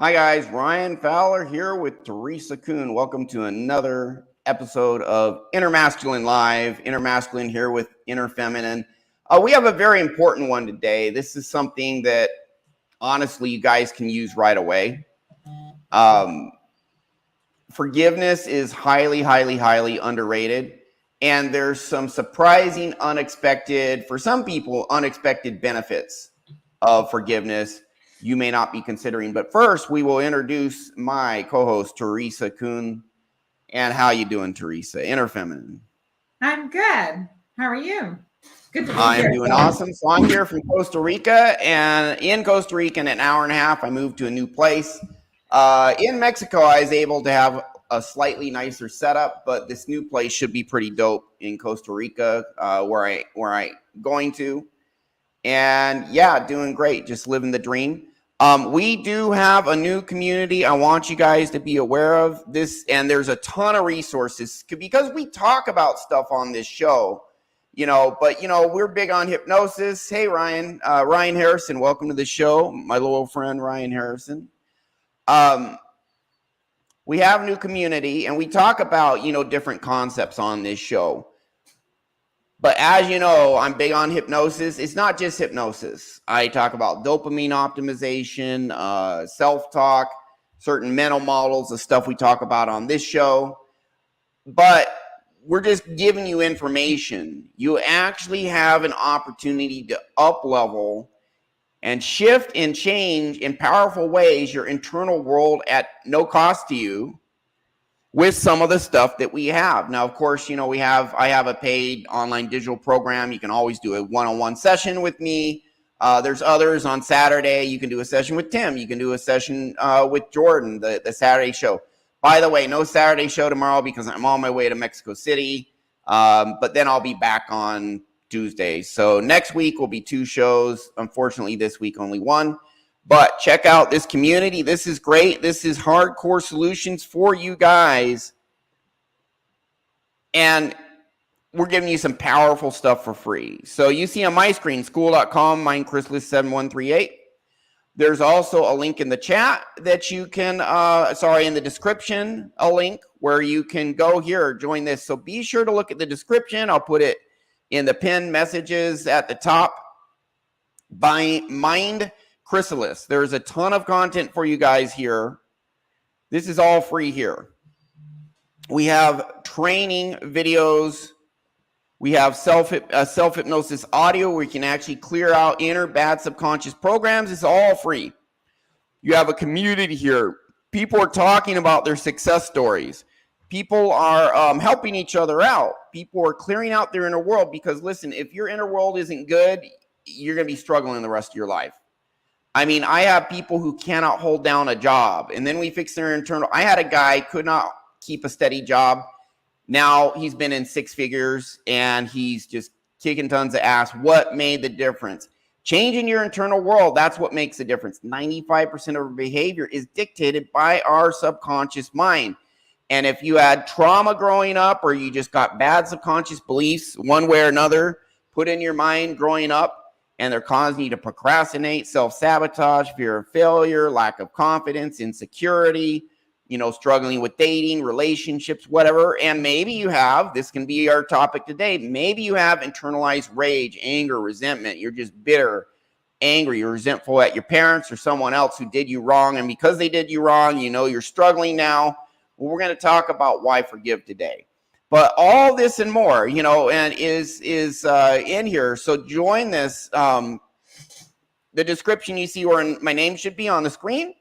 Hi guys, Ryan Fowler here with Teresa Kuhn. Welcome to another episode of Inner Masculine Live. Inner Masculine here with Inner Feminine. We have a very important one today. This is something that honestly you guys can use right away. Forgiveness is highly underrated. And there's some surprising, unexpected, for some people, unexpected benefits of forgiveness you may not be considering. But first, we will introduce my co-host, Teresa Kuhn. And how you doing, Teresa? Inner Feminine. I'm good. How are you? Good to be here. I'm doing awesome. So I'm here from Costa Rica. And in Costa Rica, in an hour and a half, I moved to a new place. In Mexico, I was able to have a slightly nicer setup, but this new place should be pretty dope in Costa Rica, where I going to. And yeah, doing great, just living the dream. We do have a new community. I want you guys to be aware of this, and there's a ton of resources because we talk about stuff on this show, but we're big on hypnosis. Hey, Ryan Harrison, welcome to the show. My little friend, Ryan Harrison. We have a new community, and we talk about, different concepts on this show. But as you know, I'm big on hypnosis. It's not just hypnosis. I talk about dopamine optimization, self-talk, certain mental models, the stuff we talk about on this show. But we're just giving you information. You actually have an opportunity to up-level and shift and change in powerful ways your internal world at no cost to you with some of the stuff that we have. Now, of course, I have a paid online digital program. You can always do a one-on-one session with me. There's others on Saturday. You can do a session with Tim. You can do a session with Jordan, the Saturday show. By the way, no Saturday show tomorrow because I'm on my way to Mexico City. But then I'll be back on Tuesday. So next week will be 2 shows. Unfortunately, this week only 1. But check out this community. This is great. This is hardcore solutions for you guys. And we're giving you some powerful stuff for free. So you see on my screen, school.com, MindChrysalis 7138. There's also a link in the chat that you can, in the description, a link where you can go here, join this. So be sure to look at the description. I'll put it in the pinned messages at the top. By MindChrysalis. There's a ton of content for you guys here. This is all free here. We have training videos. We have self-hypnosis audio where you can actually clear out inner bad subconscious programs. It's all free. You have a community here. People are talking about their success stories. People are helping each other out. People are clearing out their inner world because, listen, if your inner world isn't good, you're going to be struggling the rest of your life. I mean, I have people who cannot hold down a job, and then we fix their internal. I had a guy could not keep a steady job. Now he's been in 6 figures, and he's just kicking tons of ass. What made the difference? Changing your internal world, that's what makes the difference. 95% of our behavior is dictated by our subconscious mind. And if you had trauma growing up or you just got bad subconscious beliefs one way or another put in your mind growing up, and they're causing you to procrastinate, self-sabotage, fear of failure, lack of confidence, insecurity, struggling with dating, relationships, whatever. And maybe you have, this can be our topic today, maybe you have internalized rage, anger, resentment. You're just bitter, angry, you're resentful at your parents or someone else who did you wrong. And because they did you wrong, you're struggling now. Well, we're going to talk about why forgive today. But all this and more, and is in here. So join this. The description you see where my name should be on the screen.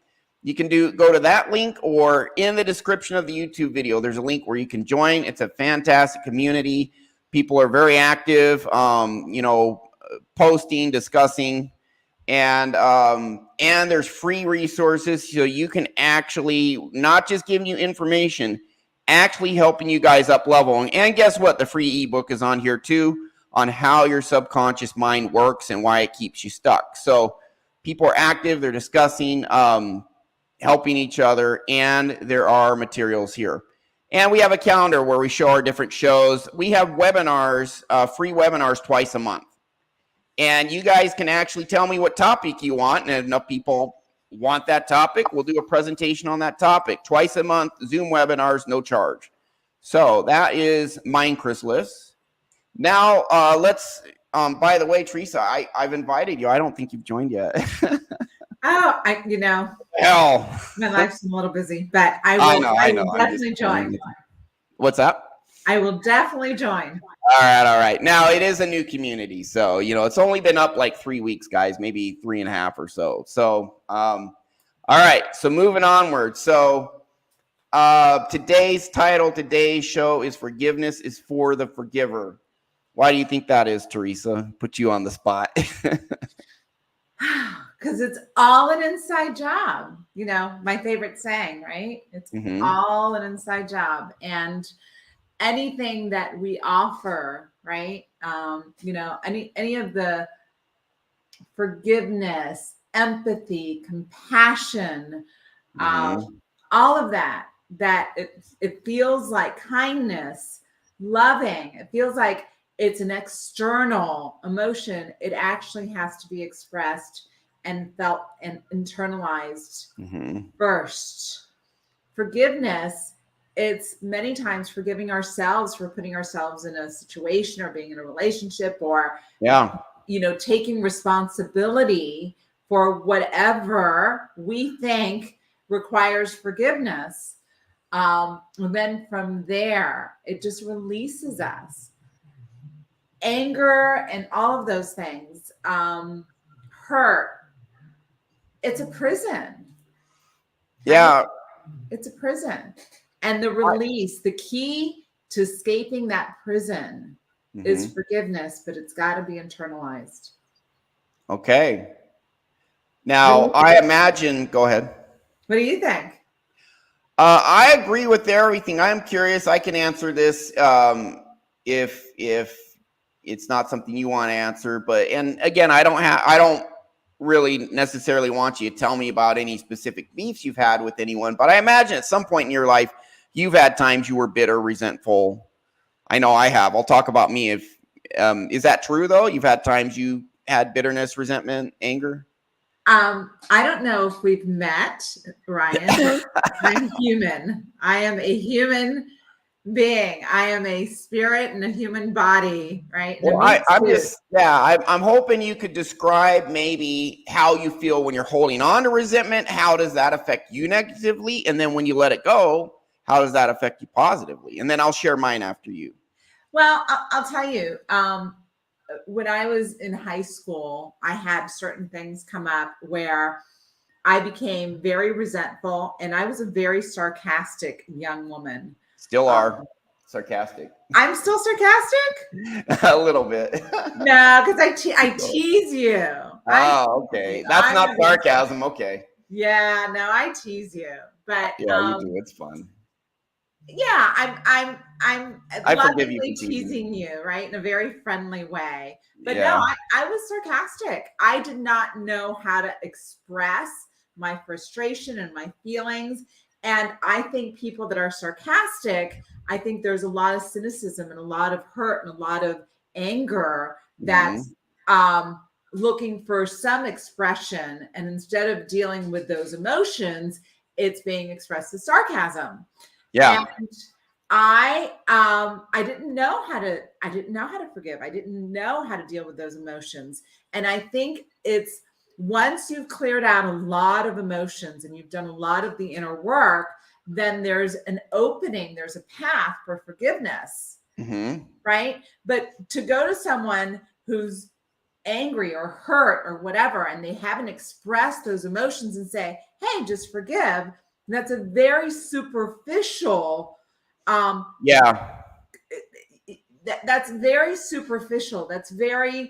You can go to that link, or in the description of the YouTube video, there's a link where you can join. It's a fantastic community. People are very active, posting, discussing, and there's free resources. So you can actually not just giving you information, actually helping you guys up level. And guess what? The free ebook is on here too, on how your subconscious mind works and why it keeps you stuck. So people are active, they're discussing, helping each other, and there are materials here. And we have a calendar where we show our different shows. We have webinars, free webinars twice a month. And you guys can actually tell me what topic you want, and enough people want that topic, we'll do a presentation on that topic twice a month, Zoom webinars, no charge. So that is MindChrysalis. Now, let's, by the way, Teresa, I've invited you. I don't think you've joined yet. Oh, Hell. my life's a little busy, but I will definitely join. What's up? I will definitely join. All right. Now, it is a new community. So, it's only been up like 3 weeks, guys, maybe 3.5 or so. So, all right. So moving onward. So today's show is Forgiveness is for the Forgiver. Why do you think that is, Teresa? Put you on the spot. Because it's all an inside job. My favorite saying, right? It's all an inside job. And anything that we offer, right? Any of the forgiveness, empathy, compassion, all of that it feels like kindness, loving. It feels like it's an external emotion. It actually has to be expressed and felt and internalized first. Forgiveness, it's many times forgiving ourselves for putting ourselves in a situation or being in a relationship or, taking responsibility for whatever we think requires forgiveness. And then from there, it just releases us. Anger and all of those things, hurt, it's a prison. Yeah. It's a prison. And the release, the key to escaping that prison is forgiveness, but it's got to be internalized. Okay. Now, I imagine, go ahead. What do you think? I agree with everything. I'm curious. I can answer this if it's not something you want to answer. And again, I don't really necessarily want you to tell me about any specific beefs you've had with anyone. But I imagine at some point in your life, you've had times you were bitter, resentful. I know I have. I'll talk about me. Is that true though? You've had times you had bitterness, resentment, anger? I don't know if we've met, Ryan. I'm human. I am a human being. I am a spirit in a human body, right? Well, I'm hoping you could describe maybe how you feel when you're holding on to resentment. How does that affect you negatively? And then when you let it go, how does that affect you positively? And then I'll share mine after you. Well, I'll tell you, when I was in high school, I had certain things come up where I became very resentful, and I was a very sarcastic young woman. Still are sarcastic. I'm still sarcastic? A little bit. No, because I tease you. Oh, okay. That's not sarcasm. Okay. Yeah, no, I tease you. But yeah, you do. It's fun. Yeah, I'm forgive you teasing you, right, in a very friendly way. But yeah. No, I was sarcastic. I did not know how to express my frustration and my feelings. And I think people that are sarcastic, I think there's a lot of cynicism and a lot of hurt and a lot of anger that's looking for some expression. And instead of dealing with those emotions, it's being expressed as sarcasm. Yeah. And I didn't know how to forgive. I didn't know how to deal with those emotions. And I think it's once you've cleared out a lot of emotions and you've done a lot of the inner work, then there's an opening, there's a path for forgiveness. Right? But to go to someone who's angry or hurt or whatever, and they haven't expressed those emotions and say, hey, just forgive. That's a very superficial. That's very superficial. That's very,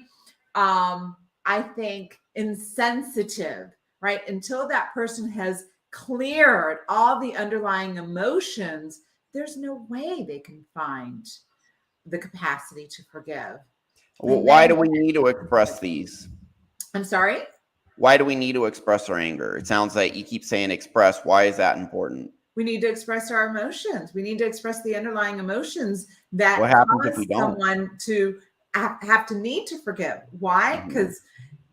I think, insensitive, right? Until that person has cleared all the underlying emotions, there's no way they can find the capacity to forgive. Well, why do we need to express these? I'm sorry? Why do we need to express our anger? It sounds like you keep saying express. Why is that important? We need to express our emotions. We need to express the underlying emotions that what happens if cause we don't? Someone to have to need to forgive. Why? Because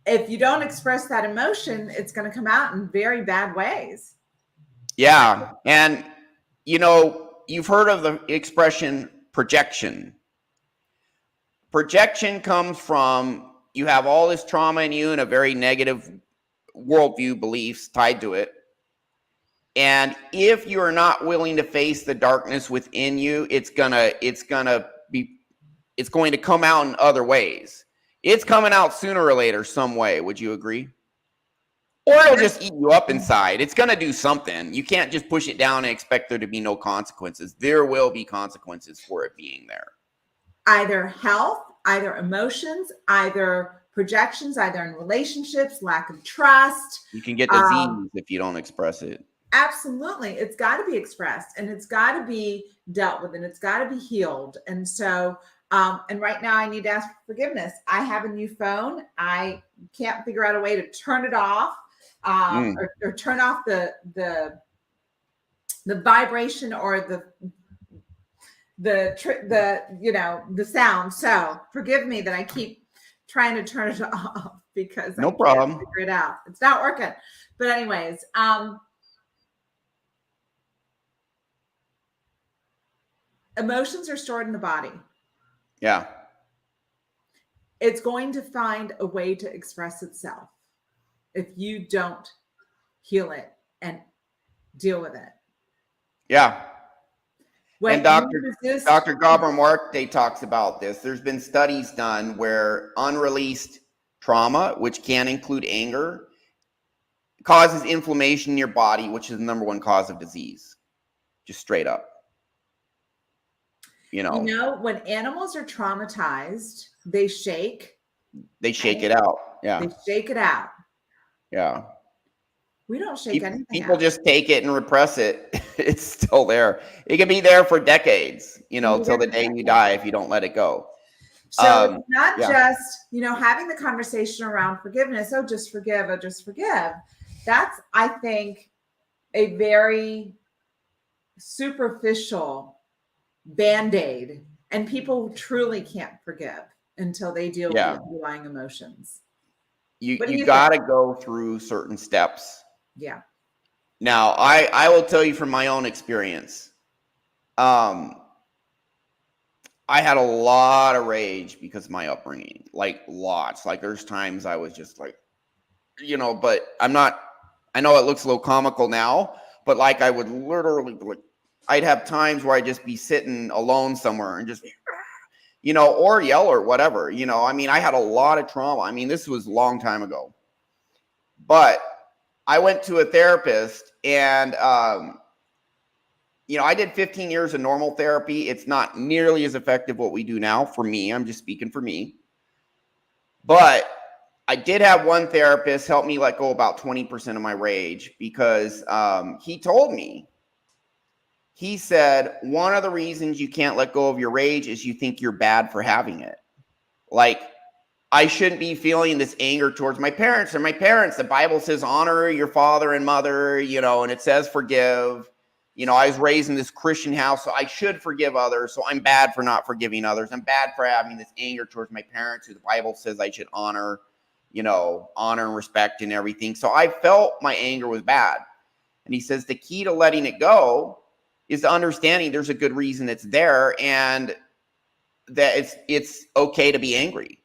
if you don't express that emotion, it's going to come out in very bad ways. Yeah. And, you've heard of the expression projection. Projection comes from you have all this trauma in you and a very negative worldview beliefs tied to it. And if you're not willing to face the darkness within you, it's going to come out in other ways. It's coming out sooner or later some way. Would you agree? Or it'll just eat you up inside. It's going to do something. You can't just push it down and expect there to be no consequences. There will be consequences for it being there. Either health, either emotions, either projections, either in relationships, lack of trust. You can get disease if you don't express it. Absolutely. It's got to be expressed, and it's got to be dealt with, and it's got to be healed. And so, and right now I need to ask for forgiveness. I have a new phone. I can't figure out a way to turn it off. Or turn off the vibration or the sound. So forgive me that I keep trying to turn it off because no I problem. can't figure it out. It's not working. But anyways, emotions are stored in the body. Yeah. It's going to find a way to express itself if you don't heal it and deal with it. Yeah. When and Dr. Gabor Marte talks about this. There's been studies done where unreleased trauma, which can include anger, causes inflammation in your body, which is the number one cause of disease. Just straight up. When animals are traumatized, they shake. They shake it out. Yeah. They shake it out. Yeah. We don't shake anything People out. just take it and repress it. It's still there. It can be there for decades, till the day you die if you don't let it go. So it's not just, having the conversation around forgiveness. Oh, just forgive. Oh, just forgive. That's, I think, a very superficial Band-Aid. And people truly can't forgive until they deal with the underlying emotions. You got to go through certain steps. Yeah. Now, I will tell you from my own experience. I had a lot of rage because of my upbringing, like lots. Like there's times I was just like, but I know it looks a little comical now, but like I would literally, I'd have times where I'd just be sitting alone somewhere and just, or yell or whatever, I had a lot of trauma. This was a long time ago, but I went to a therapist and, I did 15 years of normal therapy. It's not nearly as effective what we do now for me. I'm just speaking for me. But I did have one therapist help me let go about 20% of my rage because he told me, he said, one of the reasons you can't let go of your rage is you think you're bad for having it. Like, I shouldn't be feeling this anger towards my parents. The Bible says honor your father and mother, and it says forgive. I was raised in this Christian house, so I should forgive others. So I'm bad for not forgiving others. I'm bad for having this anger towards my parents, who the Bible says I should honor and respect and everything. So I felt my anger was bad. And he says the key to letting it go is the understanding there's a good reason it's there and that it's okay to be angry.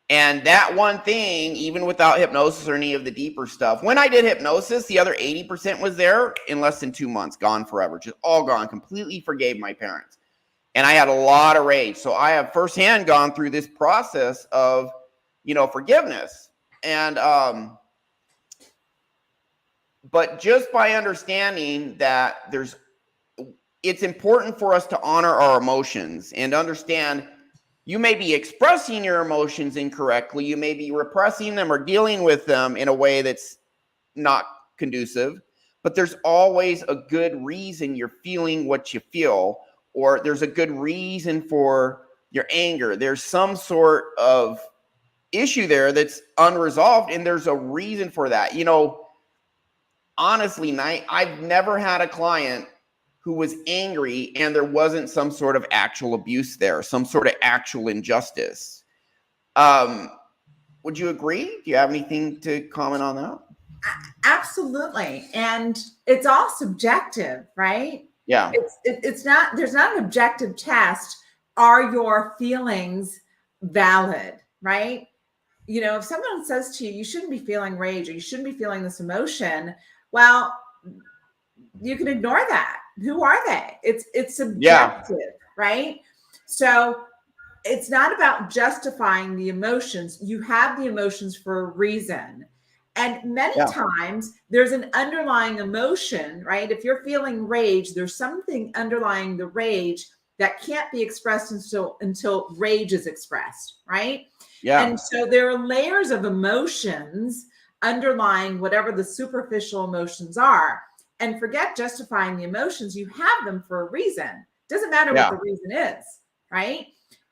And that one thing, even without hypnosis or any of the deeper stuff, when I did hypnosis, the other 80% was there in less than 2 months, gone forever, just all gone, completely forgave my parents. And I had a lot of rage. So I have firsthand gone through this process of, forgiveness. And, but just by understanding that it's important for us to honor our emotions and understand you may be expressing your emotions incorrectly. You may be repressing them or dealing with them in a way that's not conducive, but there's always a good reason you're feeling what you feel, or there's a good reason for your anger. There's some sort of issue there that's unresolved, and there's a reason for that. Honestly, I've never had a client who was angry and there wasn't some sort of actual abuse there, some sort of actual injustice. Would you agree? Do you have anything to comment on that? Absolutely. And it's all subjective, right? Yeah. It's not, there's not an objective test. Are your feelings valid, right? You know, if someone says to you, you shouldn't be feeling rage or you shouldn't be feeling this emotion, well, you can ignore that. Who are they? It's subjective, right? So it's not about justifying the emotions. You have the emotions for a reason. And many times there's an underlying emotion, right? If you're feeling rage, there's something underlying the rage that can't be expressed until rage is expressed, right? Yeah. And so there are layers of emotions underlying whatever the superficial emotions are. And forget justifying the emotions. You have them for a reason. Doesn't matter what the reason is, right?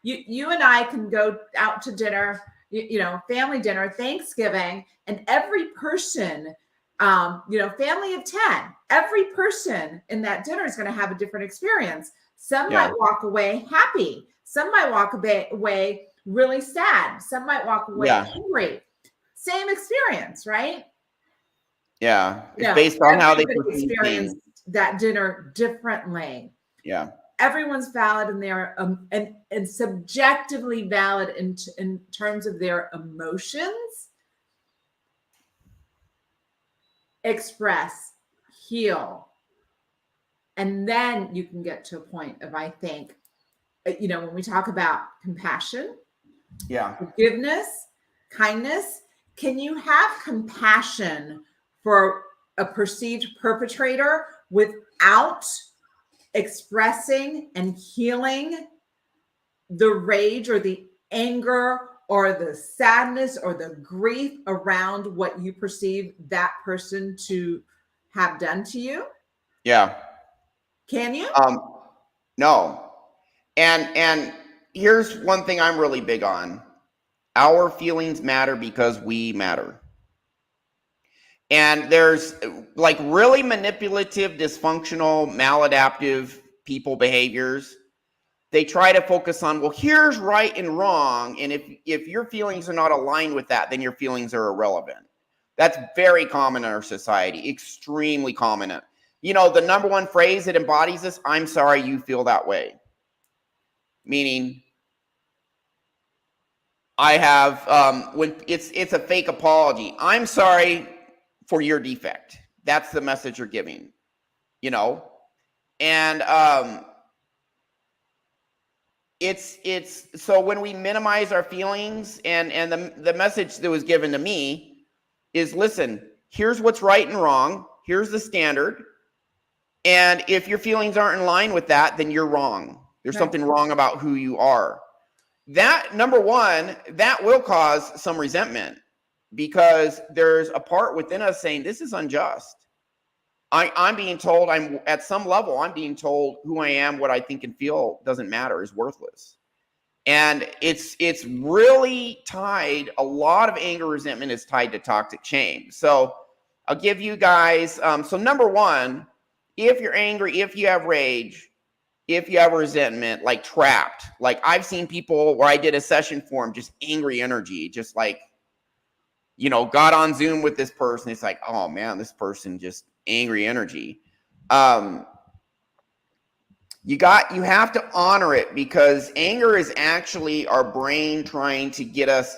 You and I can go out to dinner, you know, family dinner, Thanksgiving, and every person, you know, family of 10, every person in that dinner is going to have a different experience. Some might walk away happy. Some might walk away really sad. Some might walk away angry. Same experience, right? Yeah. It's based on how they experience that dinner differently. Yeah. Everyone's valid in their and subjectively valid in terms of their emotions. Express, heal, and then you can get to a point of, I think, you know, when we talk about compassion, forgiveness, kindness, can you have compassion for a perceived perpetrator without expressing and healing the rage or the anger or the sadness or the grief around what you perceive that person to have done to you? Yeah. Can you? No. And here's one thing I'm really big on. Our feelings matter because we matter. And there's like really manipulative, dysfunctional, maladaptive people behaviors. They try to focus on, well, here's right and wrong. And if your feelings are not aligned with that, then your feelings are irrelevant. That's very common in our society, extremely common. You know, the number one phrase that embodies this, I'm sorry you feel that way. Meaning, I have, when it's a fake apology. I'm sorry for your defect. That's the message you're giving, you know? And it's so when we minimize our feelings, and the message that was given to me is, listen, here's what's right and wrong. Here's the standard. And if your feelings aren't in line with that, then you're wrong. There's something wrong about who you are. That, number one, that will cause some resentment, because there's a part within us saying, this is unjust. I'm being told, I'm at some level, I'm being told who I am, what I think and feel doesn't matter, is worthless. And it's really tied, a lot of anger, resentment is tied to toxic shame. So I'll give you guys, so number one, if you're angry, if you have rage, if you have resentment, like trapped, like I've seen people where I did a session for them, just angry energy, just like, you know, got on Zoom with this person. It's like, oh man, this person just angry energy. You have to honor it, because anger is actually our brain trying to get us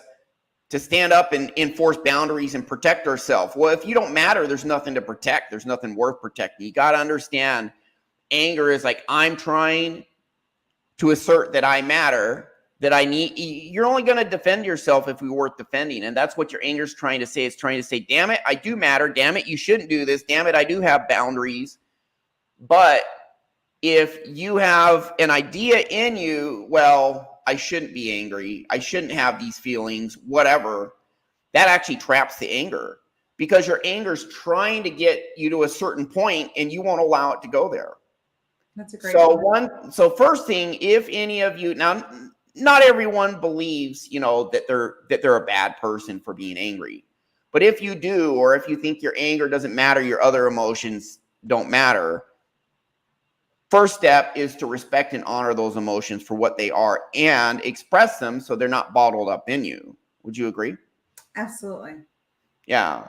to stand up and enforce boundaries and protect ourselves. Well, if you don't matter, there's nothing to protect. There's nothing worth protecting. You got to understand, anger is like, I'm trying to assert that I matter, that I need. You're only going to defend yourself if you're worth defending. And that's what your anger is trying to say. It's trying to say, damn it, I do matter. Damn it, you shouldn't do this. Damn it, I do have boundaries. But if you have an idea in you, well, I shouldn't be angry, I shouldn't have these feelings, whatever, that actually traps the anger, because your anger is trying to get you to a certain point and you won't allow it to go there. That's a great So first thing, if any of you, now not everyone believes, you know, that they're a bad person for being angry. But if you do, or if you think your anger doesn't matter, your other emotions don't matter, first step is to respect and honor those emotions for what they are and express them so they're not bottled up in you. Would you agree? Absolutely. Yeah.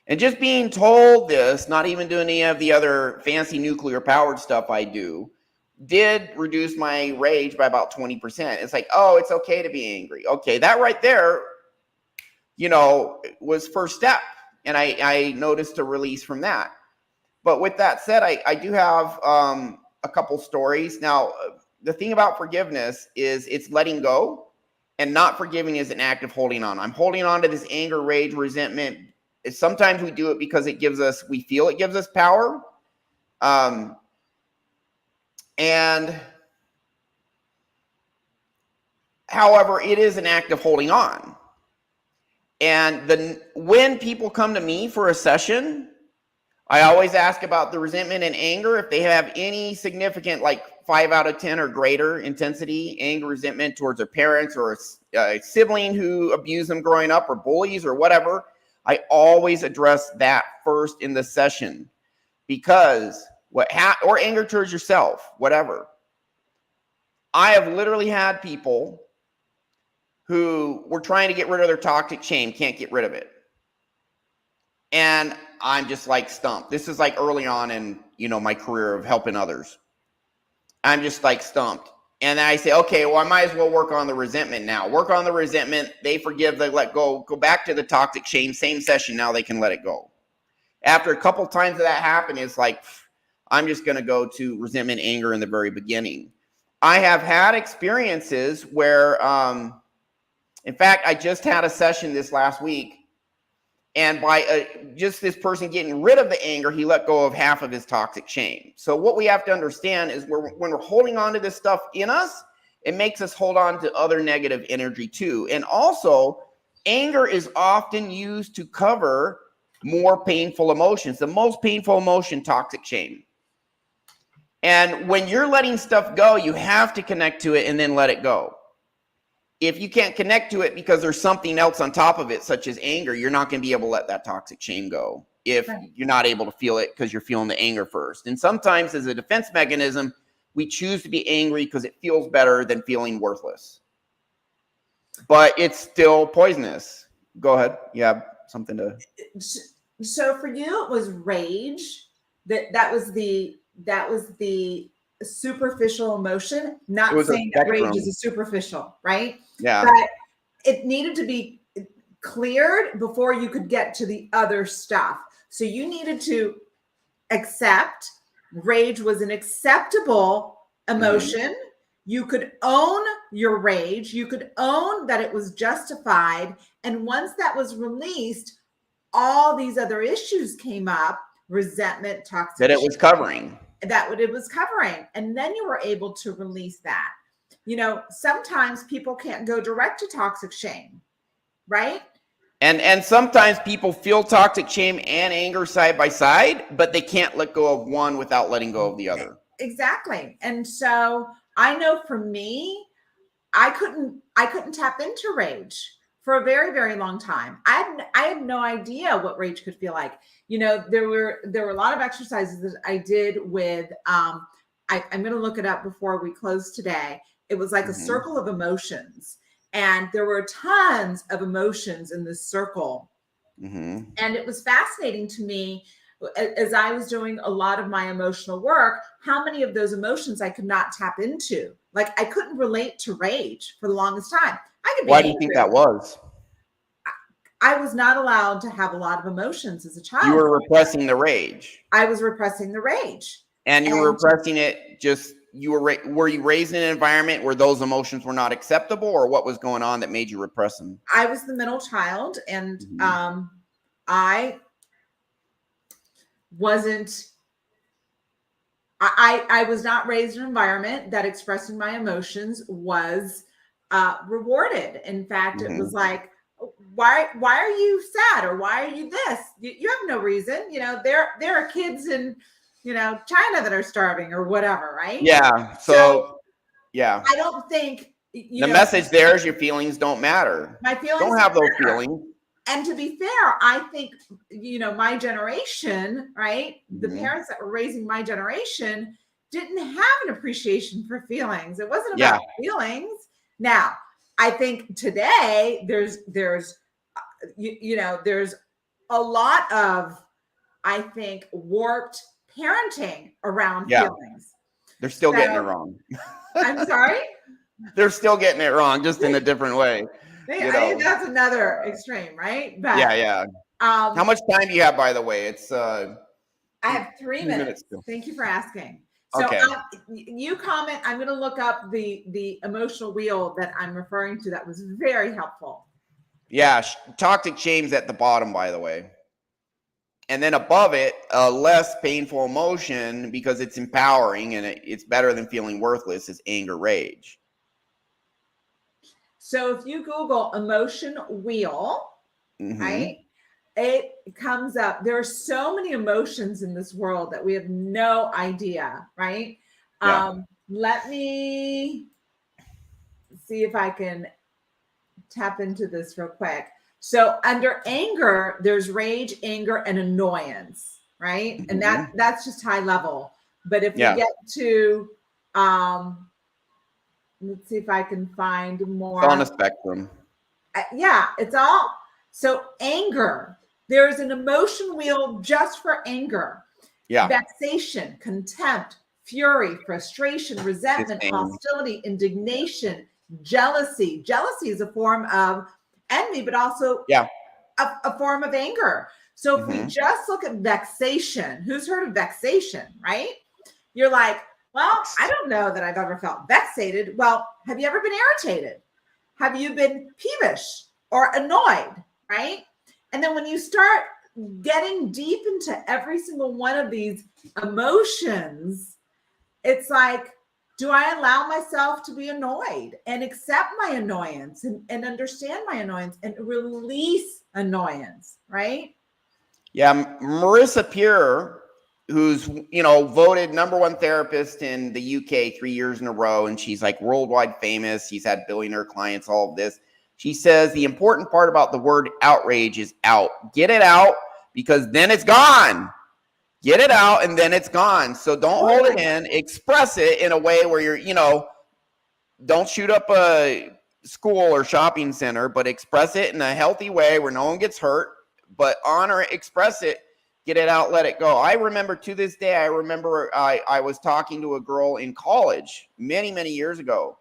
And just being told this, not even doing any of the other fancy nuclear powered stuff I do, did reduce my rage by about 20%. It's like, oh, it's okay to be angry. Okay, that right there, was first step. And I noticed a release from that. But with that said, I do have a couple stories. Now, the thing about forgiveness is it's letting go, and not forgiving is an act of holding on. I'm holding on to this anger, rage, resentment. Sometimes we do it because we feel it gives us power. And however, it is an act of holding on. And when people come to me for a session, I always ask about the resentment and anger. If they have any significant, like 5 out of 10 or greater intensity, anger, resentment towards their parents or a sibling who abused them growing up or bullies or whatever, I always address that first in the session, because or anger towards yourself, whatever. I have literally had people who were trying to get rid of their toxic shame, can't get rid of it. And I'm just like stumped. This is like early on in, my career of helping others. I'm just like stumped. And then I say, okay, well, I might as well work on the resentment now. Work on the resentment. They forgive, they let go back to the toxic shame, same session. Now they can let it go. After a couple times of that happen, it's like, I'm just going to go to resentment, anger in the very beginning. I have had experiences where, in fact, I just had a session this last week. And by just this person getting rid of the anger, he let go of half of his toxic shame. So what we have to understand is when we're holding on to this stuff in us, it makes us hold on to other negative energy too. And also, anger is often used to cover more painful emotions. The most painful emotion, toxic shame. And when you're letting stuff go, you have to connect to it and then let it go. If you can't connect to it because there's something else on top of it, such as anger, you're not going to be able to let that toxic shame go if you're not able to feel it because you're feeling the anger first. And sometimes as a defense mechanism, we choose to be angry because it feels better than feeling worthless. But it's still poisonous. Go ahead. You have something to... So for you, it was rage. That was the superficial emotion. Not saying that rage is a superficial, right? Yeah. But it needed to be cleared before you could get to the other stuff. So you needed to accept rage was an acceptable emotion. Mm-hmm. You could own your rage. You could own that it was justified. And once that was released, all these other issues came up, resentment, toxic. That it was covering. That what it was covering. And then you were able to release that. Sometimes people can't go direct to toxic shame, right? And sometimes people feel toxic shame and anger side by side, but they can't let go of one without letting go of the other. Exactly. And so I know for me, I couldn't tap into rage for a very, very long time. I had no idea what rage could feel like. There were a lot of exercises that I did with, I'm going to look it up before we close today. It was like a circle of emotions. And there were tons of emotions in this circle. Mm-hmm. And it was fascinating to me as I was doing a lot of my emotional work, how many of those emotions I could not tap into. Like I couldn't relate to rage for the longest time. Why do you think that was? I was not allowed to have a lot of emotions as a child. You were repressing the rage. I was repressing the rage. And you were repressing it were you raised in an environment where those emotions were not acceptable, or what was going on that made you repress them? I was the middle child, and I wasn't, I was not raised in an environment that expressing my emotions was rewarded. In fact, it was like, why are you sad, or why are you this? You have no reason. There are kids in China that are starving or whatever, right? Yeah. So yeah. I don't think the message there is your feelings don't matter. My feelings don't have those feelings. And to be fair, I think, my generation, right? The parents that were raising my generation didn't have an appreciation for feelings. It wasn't about feelings. Now, I think today there's there's a lot of, I think, warped parenting around feelings. They're still getting it wrong. I'm sorry? They're still getting it wrong, just in a different way. I think that's another extreme, right? But yeah. How much time do you have, by the way? It's I have 3 minutes. Thank you for asking. So okay. You comment. I'm going to look up the emotional wheel that I'm referring to. That was very helpful. Yeah, toxic shame's at the bottom, by the way. And then above it, a less painful emotion, because it's empowering and it's better than feeling worthless, is anger, rage. So if you Google emotion wheel, right, it comes up. There are so many emotions in this world that we have no idea, right? Yeah. Let me see if I can tap into this real quick. So under anger, there's rage, anger, and annoyance, right? And that's just high level. But if we get to, let's see if I can find more. It's on a spectrum. Yeah, it's all. So anger, there's an emotion wheel just for anger. Yeah. Vexation, contempt, fury, frustration, resentment, hostility, indignation, jealousy. Jealousy is a form of envy, but also a form of anger. So if we just look at vexation, who's heard of vexation, right? You're like, well, I don't know that I've ever felt vexated. Well, have you ever been irritated? Have you been peevish or annoyed, right? And then when you start getting deep into every single one of these emotions, it's like, do I allow myself to be annoyed and accept my annoyance and understand my annoyance and release annoyance, right? Yeah, Marissa Peer, who's, voted #1 therapist in the UK 3 years in a row, and she's like worldwide famous. She's had billionaire clients, all of this. She says the important part about the word outrage is out. Get it out, because then it's gone. Get it out, and then it's gone. So don't hold it in. Express it in a way where you're, don't shoot up a school or shopping center, but express it in a healthy way where no one gets hurt, but honor it, express it, get it out, let it go. I remember to this day, I was talking to a girl in college many, many years ago.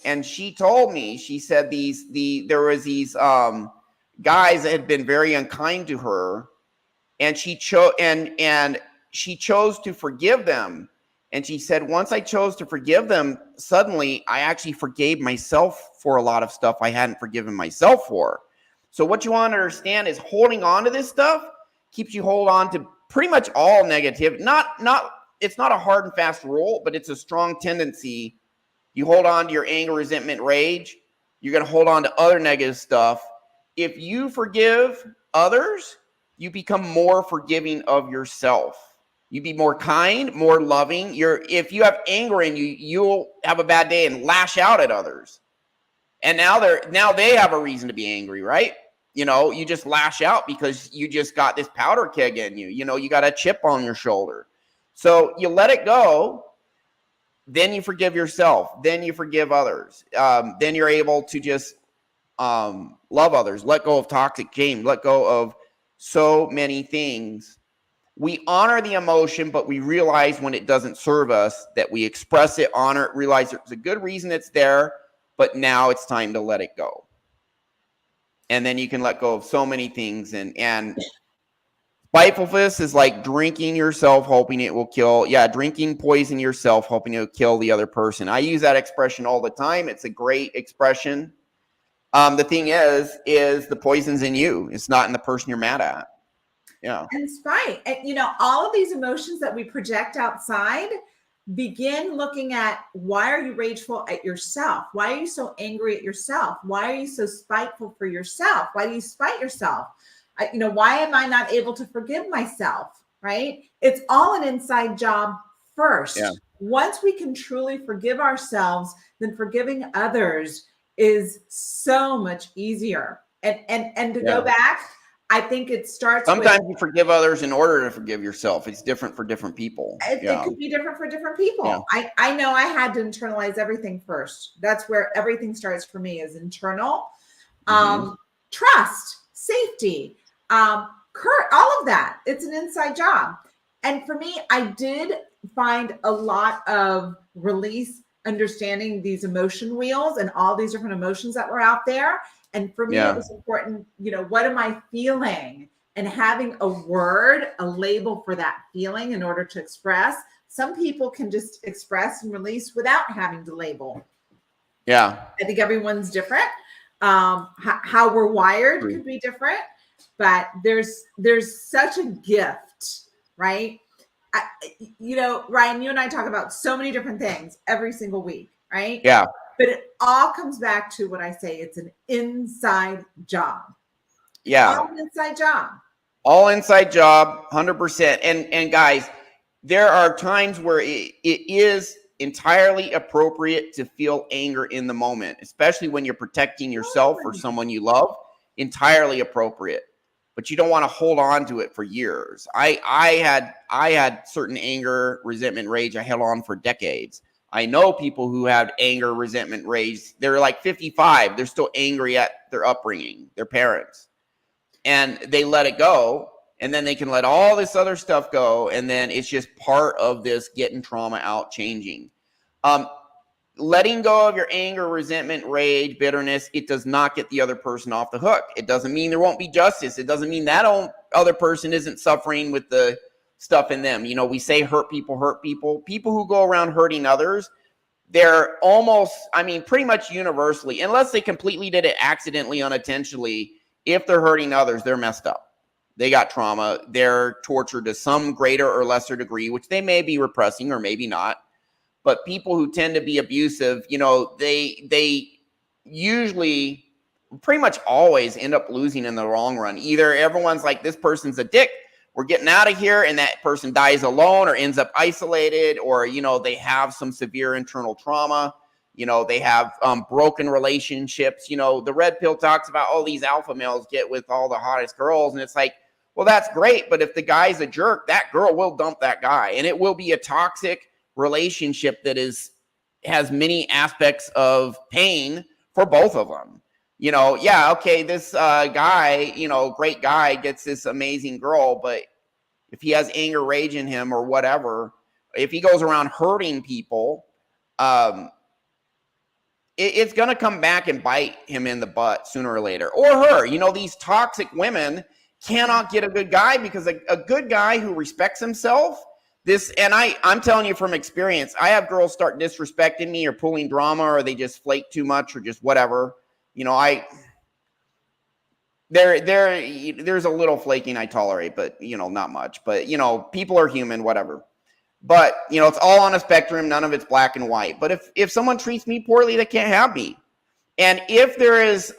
And she told me, she said there was these guys that had been very unkind to her, and she chose to forgive them. And she said, once I chose to forgive them, suddenly I actually forgave myself for a lot of stuff I hadn't forgiven myself for. So what you want to understand is holding on to this stuff keeps you hold on to pretty much all negative. It's not a hard and fast rule, but it's a strong tendency. You hold on to your anger, resentment, rage, you're going to hold on to other negative stuff. If you forgive others, you become more forgiving of yourself. You be more kind, more loving. If you have anger in you, you'll have a bad day and lash out at others. And now they have a reason to be angry, right? You just lash out because you just got this powder keg in you. You got a chip on your shoulder. So you let it go. Then you forgive yourself. Then you forgive others. Then you're able to just love others. Let go of toxic shame. Let go of so many things. We honor the emotion, but we realize when it doesn't serve us, that we express it, honor it, realize there's a good reason it's there, but now it's time to let it go. And then you can let go of so many things. And spitefulness is like drinking yourself, hoping it will kill. Yeah, drinking poison yourself, hoping it will kill the other person. I use that expression all the time. It's a great expression. The thing is the poison's in you. It's not in the person you're mad at. Yeah. And spite. And, all of these emotions that we project outside, begin looking at, why are you rageful at yourself? Why are you so angry at yourself? Why are you so spiteful for yourself? Why do you spite yourself? Why am I not able to forgive myself? Right? It's all an inside job first. Yeah. Once we can truly forgive ourselves, then forgiving others is so much easier. And to go back, I think it starts. Sometimes you forgive others in order to forgive yourself. It's different for different people. It could be different for different people. Yeah. I know I had to internalize everything first. That's where everything starts for me, is internal. Trust. safety, all of that. It's an inside job. And for me, I did find a lot of release understanding these emotion wheels and all these different emotions that were out there. And for me, it was important, what am I feeling? And having a word, a label for that feeling in order to express. Some people can just express and release without having to label. Yeah. I think everyone's different. How we're wired could be different, but there's such a gift, right? Ryan, you and I talk about so many different things every single week, right? Yeah. But it all comes back to what I say, it's an inside job. Yeah. All an inside job. All inside job, 100%. And guys, there are times where it is entirely appropriate to feel anger in the moment, especially when you're protecting yourself or someone you love. Entirely appropriate. But you don't want to hold on to it for years. I had certain anger, resentment, rage I held on for decades. I know people who had anger, resentment, rage. They're like 55. They're still angry at their upbringing, their parents. And they let it go. And then they can let all this other stuff go. And then it's just part of this getting trauma out, changing. Letting go of your anger, resentment, rage, bitterness, it does not get the other person off the hook. It doesn't mean there won't be justice. It doesn't mean that other person isn't suffering with the stuff in them. We say hurt people hurt people. People who go around hurting others, they're almost, pretty much universally, unless they completely did it accidentally, unintentionally, if they're hurting others, they're messed up. They got trauma. They're tortured to some greater or lesser degree, which they may be repressing or maybe not. But people who tend to be abusive, they usually pretty much always end up losing in the long run. Either everyone's like, this person's a dick, we're getting out of here, and that person dies alone or ends up isolated, or, they have some severe internal trauma. They have broken relationships. The red pill talks about all these alpha males get with all the hottest girls. And it's like, well, that's great. But if the guy's a jerk, that girl will dump that guy. And it will be a toxic relationship that has many aspects of pain for both of them. This guy, great guy, gets this amazing girl, but if he has anger, rage in him or whatever, if he goes around hurting people, it's going to come back and bite him in the butt sooner or later, or her. These toxic women cannot get a good guy, because a good guy who respects himself, I'm telling you from experience, I have girls start disrespecting me or pulling drama, or they just flake too much or just whatever. There's a little flaking I tolerate, but not much. But people are human, whatever. But it's all on a spectrum. None of it's black and white. But if someone treats me poorly, they can't have me. And if there is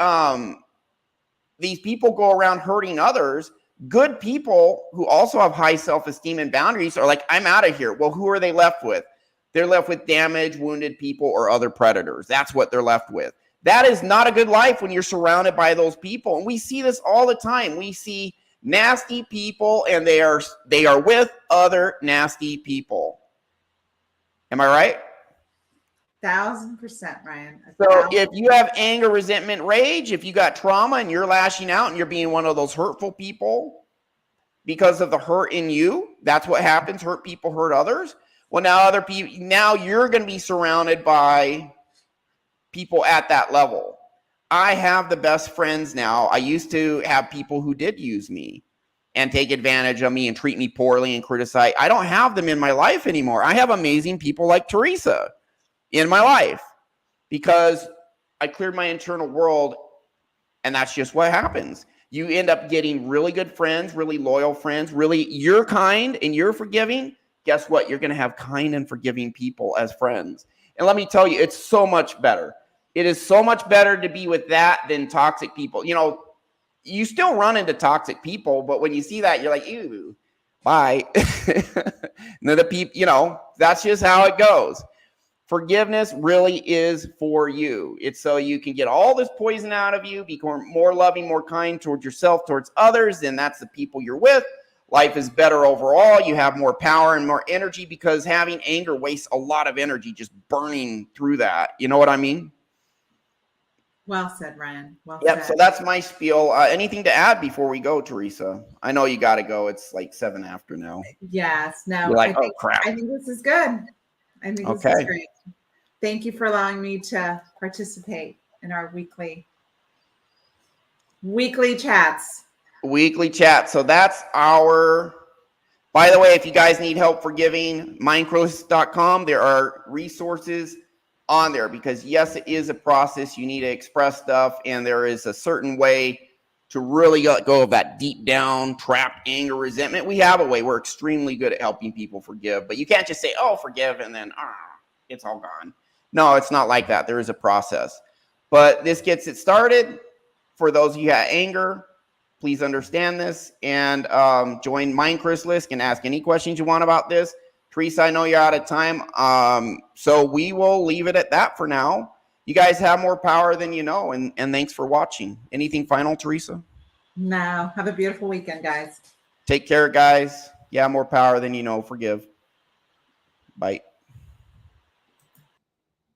these people go around hurting others, good people who also have high self-esteem and boundaries are like, I'm out of here. Well, who are they left with? They're left with damaged, wounded people or other predators. That's what they're left with. That is not a good life when you're surrounded by those people. And we see this all the time. We see nasty people, and they are with other nasty people. Am I right? 1,000%, Ryan. So if you have anger, resentment, rage, if you got trauma and you're lashing out and you're being one of those hurtful people because of the hurt in you, that's what happens. Hurt people hurt others. Well, now you're going to be surrounded by people at that level. I have the best friends now. I used to have people who did use me and take advantage of me and treat me poorly and criticize. I don't have them in my life anymore. I have amazing people like Teresa in my life because I cleared my internal world, and that's just what happens. You end up getting really good friends, really loyal friends, really you're kind and you're forgiving. Guess what? You're going to have kind and forgiving people as friends. And let me tell you, it's so much better. It is so much better to be with that than toxic people. You still run into toxic people, but when you see that, you're like, ew, bye. That's just how it goes. Forgiveness really is for you. It's so you can get all this poison out of you, become more loving, more kind towards yourself, towards others, and that's the people you're with. Life is better overall. You have more power and more energy, because having anger wastes a lot of energy just burning through that. You know what I mean? Well said, Ryan. Well Yep. said. So that's my spiel. Anything to add before we go, Teresa? I know you got to go. It's like 7 after now. Yes. No, You're like, oh crap. I think this is good. I think this is Okay. great. Thank you for allowing me to participate in our weekly chats. Weekly chat. So that's our. By the way, if you guys need help forgiving, MindChrysalis.com, there are resources on there because, yes, it is a process. You need to express stuff, and there is a certain way to really let go of that deep down trapped anger, resentment. We have a way. We're extremely good at helping people forgive, but you can't just say, oh, forgive, and then it's all gone. No, it's not like that. There is a process. But this gets it started. For those of you who have anger, please understand this and join MindChrysalis and ask any questions you want about this. Teresa, I know you're out of time. So we will leave it at that for now. You guys have more power than you know, and thanks for watching. Anything final, Teresa? No. Have a beautiful weekend, guys. Take care, guys. Yeah, more power than you know. Forgive. Bye.